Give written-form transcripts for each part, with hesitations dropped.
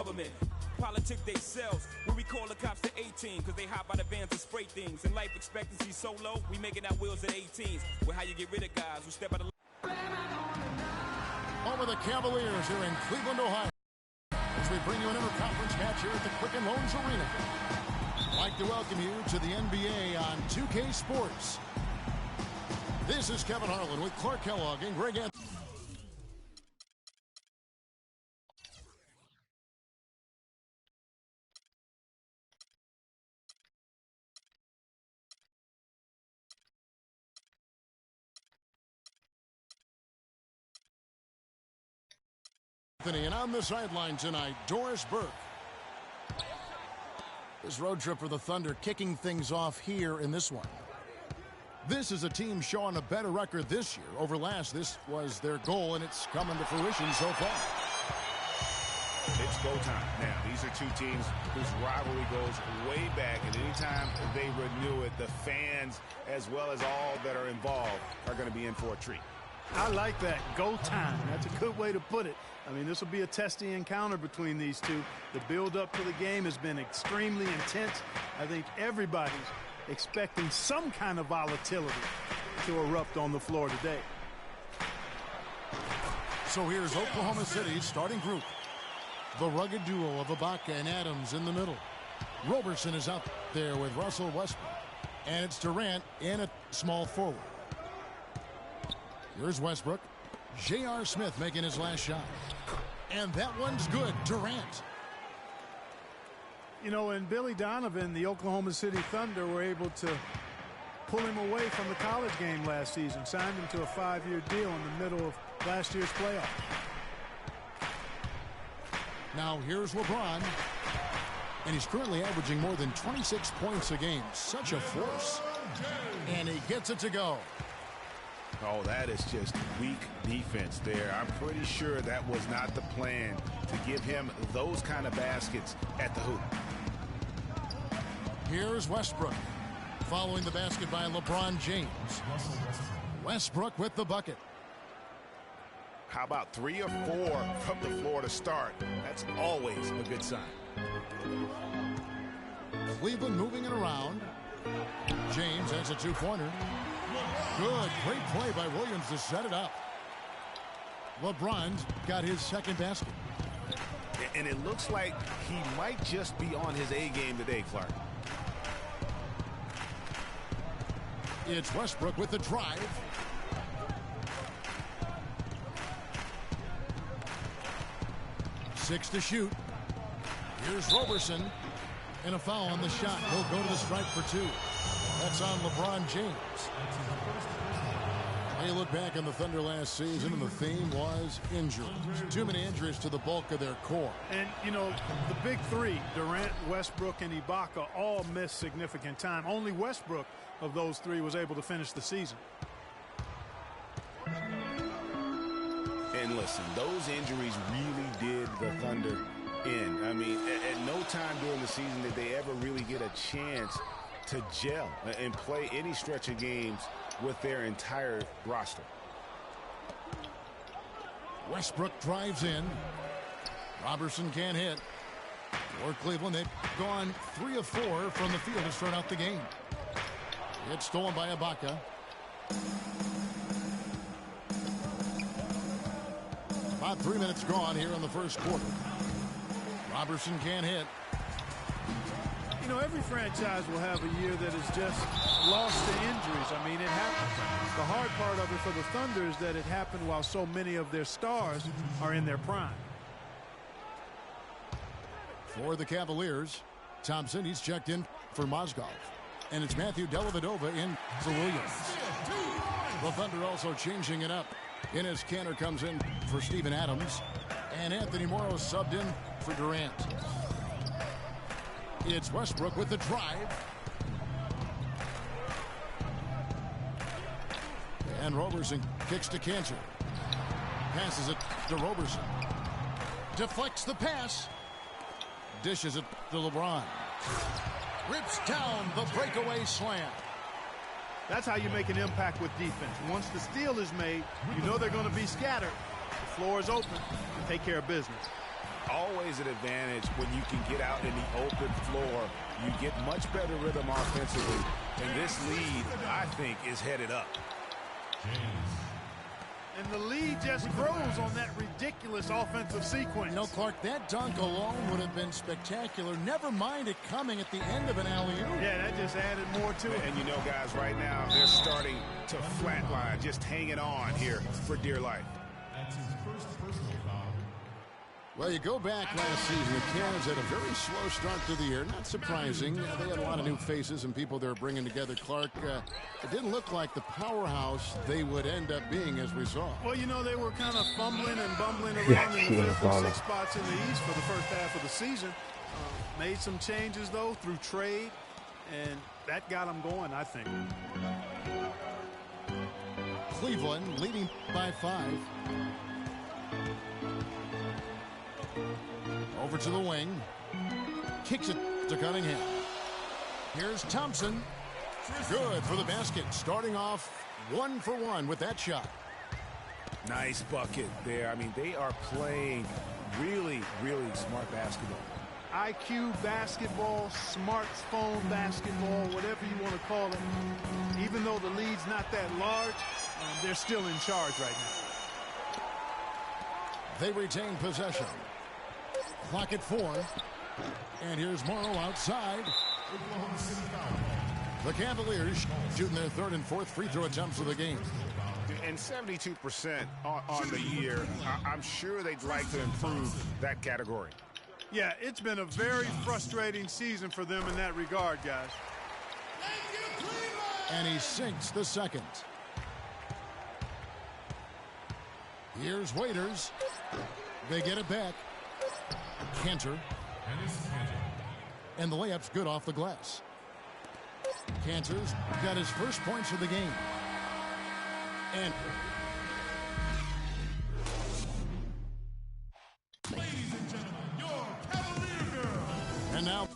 government. Politic they sells. When we call the cops to 18, cause they hop out of vans and spray things. And life expectancy so low, we making our wheels at 18s. Well, how you get rid of guys who step out of... Over the Cavaliers here in Cleveland, Ohio. As we bring you an interconference match here at the Quicken Loans Arena. I'd like to welcome you to the NBA on 2K Sports. This is Kevin Harlan with Clark Kellogg and Greg Anthony. And on the sideline tonight, Doris Burke. This road trip for the Thunder kicking things off here in this one. This is a team showing a better record this year over last. This was their goal, and it's coming to fruition so far. It's go time. Now, these are two teams whose rivalry goes way back, and anytime they renew it, the fans, as well as all that are involved, are going to be in for a treat. I like that. Go time. That's a good way to put it. I mean, this will be a testy encounter between these two. The build-up to the game has been extremely intense. I think everybody's expecting some kind of volatility to erupt on the floor today. So here's Oklahoma City's starting group. The rugged duo of Ibaka and Adams in the middle. Roberson is out there with Russell Westbrook. And it's Durant in a small forward. Here's Westbrook. J.R. Smith making his last shot. And that one's good. Durant. You know, and Billy Donovan, the Oklahoma City Thunder, were able to pull him away from the college game last season. Signed him to a 5-year deal in the middle of last year's playoff. Now here's LeBron. And he's currently averaging more than 26 points a game. Such a force. And he gets it to go. Oh, that is just weak defense there. I'm pretty sure that was not the plan to give him those kind of baskets at the hoop. Here's Westbrook. Following the basket by LeBron James. Westbrook with the bucket. How about 3 or 4 from the floor to start? That's always a good sign. Cleveland moving it around. James has a two-pointer. Good. Great play by Williams to set it up. LeBron's got his second basket. And it looks like he might just be on his A game today, Clark. It's Westbrook with the drive. Six to shoot. Here's Roberson. And a foul on the shot. He'll go to the stripe for 2. That's on LeBron James. They look back on the Thunder last season, and the theme was injuries. Too many injuries to the bulk of their core. And, you know, the big three, Durant, Westbrook, and Ibaka, all missed significant time. Only Westbrook of those three was able to finish the season. And listen, those injuries really did the Thunder in. I mean, at no time during the season did they ever really get a chance to gel and play any stretch of games with their entire roster. Westbrook drives in. Roberson can't hit. For Cleveland, they've gone 3 of 4 from the field to start out the game. It's stolen by Ibaka. About 3 minutes gone here in the first quarter. Roberson can't hit. You know, every franchise will have a year that is just lost to injuries. I mean, it happens. The hard part of it for the Thunder is that it happened while so many of their stars are in their prime. For the Cavaliers, Thompson, he's checked in for Mozgov. And it's Matthew Dellavedova in for Williams. The Thunder also changing it up. Enes Kanter comes in for Steven Adams. And Anthony Morrow subbed in for Durant. It's Westbrook with the drive. And Roberson kicks to Kanter. Passes it to Roberson. Deflects the pass. Dishes it to LeBron. Rips down the breakaway slam. That's how you make an impact with defense. Once the steal is made, you know they're going to be scattered. The floor is open. Take care of business. always an advantage when you can get out in the open floor. You get much better rhythm offensively. And this lead, I think, is headed up. And the lead just grows on that ridiculous offensive sequence. No, Clark, that dunk alone would have been spectacular. Never mind it coming at the end of an alley-oop. Yeah, that just added more to it. And you know, guys, right now, they're starting to flatline, just hanging on here for dear life. That's his first personal foul. Well, you go back last season, the Cavs had a very slow start to the year. Not surprising. They had a lot of new faces and people they're bringing together. Clark, it didn't look like the powerhouse they would end up being, as we saw. Well, you know, they were kind of fumbling and bumbling around in the 5th and 6th spots in the East for the first half of the season. Made some changes, though, through trade, and that got them going, I think. Cleveland leading by 5. Over to the wing. Kicks it to Cunningham. Here's Thompson. Good for the basket. Starting off 1 for 1 with that shot. Nice bucket there. I mean, they are playing really, really smart basketball. IQ basketball, smartphone basketball, whatever you want to call it. Even though the lead's not that large, they're still in charge right now. They retain possession. Clock at 4. And here's Morrow outside. The Cavaliers shooting their 3rd and 4th free throw attempts of the game. And 72% on the year. I'm sure they'd like to improve that category. Yeah, it's been a very frustrating season for them in that regard, guys. And he sinks the second. Here's Waiters. They get it back. Cantor. And the layup's good off the glass. Cantor's got his first points of the game. And Ladies and gentlemen, your Cavalier girl. And now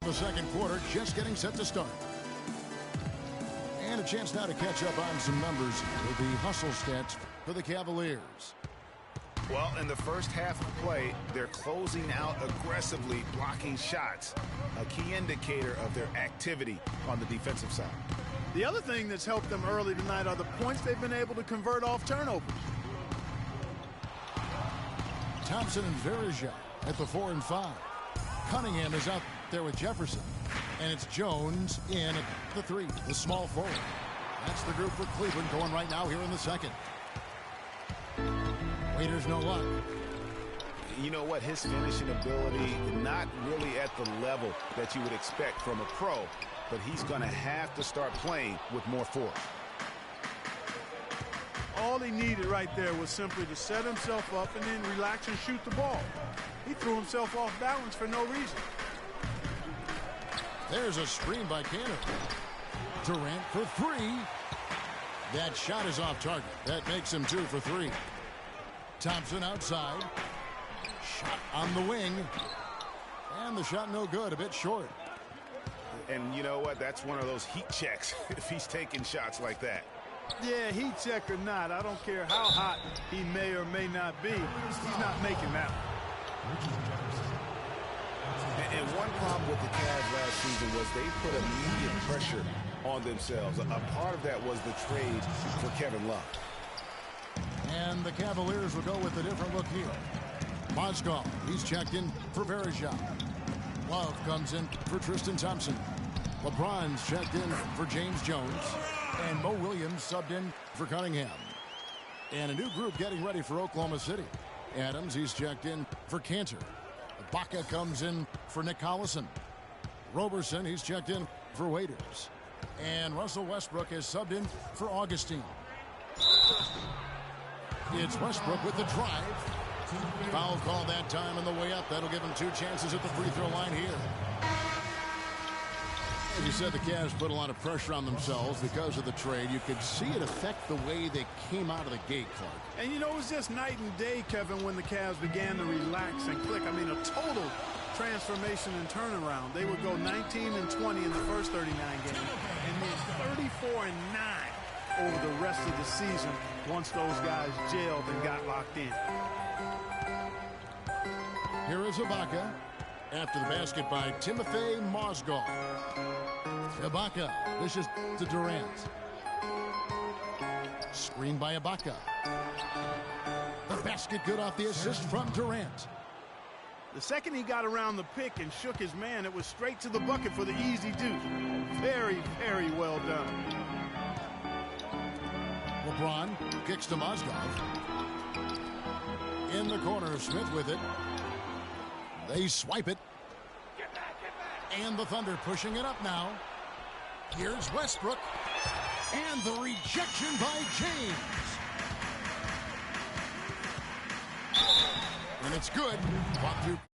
the second quarter just getting set to start. And a chance now to catch up on some numbers with the hustle stats for the Cavaliers. Well, in the first half of play, they're closing out aggressively, blocking shots, a key indicator of their activity on the defensive side. The other thing that's helped them early tonight are the points they've been able to convert off turnovers. Thompson and Verija at the 4 and 5. Cunningham is out there with Jefferson. And it's Jones in at the 3, the small forward. That's the group for Cleveland going right now here in the second. Waiters no luck. You know what? His finishing ability, not really at the level that you would expect from a pro, but he's going to have to start playing with more force. All he needed right there was simply to set himself up and then relax and shoot the ball. He threw himself off balance for no reason. There's a screen by Cantor. Durant for 3. That shot is off target. That makes him 2 for 3. Thompson outside. Shot on the wing. And the shot no good, a bit short. And you know what? That's one of those heat checks if he's taking shots like that. Yeah, heat check or not, I don't care how hot he may or may not be. He's not making that one. And one problem with the Cavs last season was they put immediate pressure on themselves. A part of that was the trade for Kevin Love. And the Cavaliers will go with a different look here. Mozgov, he's checked in for Verija. Love comes in for Tristan Thompson. LeBron's checked in for James Jones. And Mo Williams subbed in for Cunningham. And a new group getting ready for Oklahoma City. Adams, he's checked in for Cantor. Baca comes in for Nick Collison. Roberson, he's checked in for Waiters. And Russell Westbrook is subbed in for Augustine. It's Westbrook with the drive. Foul call that time on the way up. That'll give him 2 chances at the free throw line here. As you said, the Cavs put a lot of pressure on themselves because of the trade. You could see it affect the way they came out of the gate, Clark. And, you know, it was just night and day, Kevin, when the Cavs began to relax and click. I mean, a total transformation and turnaround. They would go 19-20 in the first 39 games and then 34-9 over the rest of the season once those guys gelled and got locked in. Here is Ibaka after the basket by Timothy Mozgov. Ibaka dishes to Durant. Screen by Ibaka. The basket good off the assist from Durant. The second he got around the pick and shook his man, it was straight to the bucket for the easy deuce. Very, very well done. LeBron kicks to Mozgov. In the corner, Smith with it. They swipe it. And the Thunder pushing it up now. Here's Westbrook. And the rejection by James. And it's good. Walk through.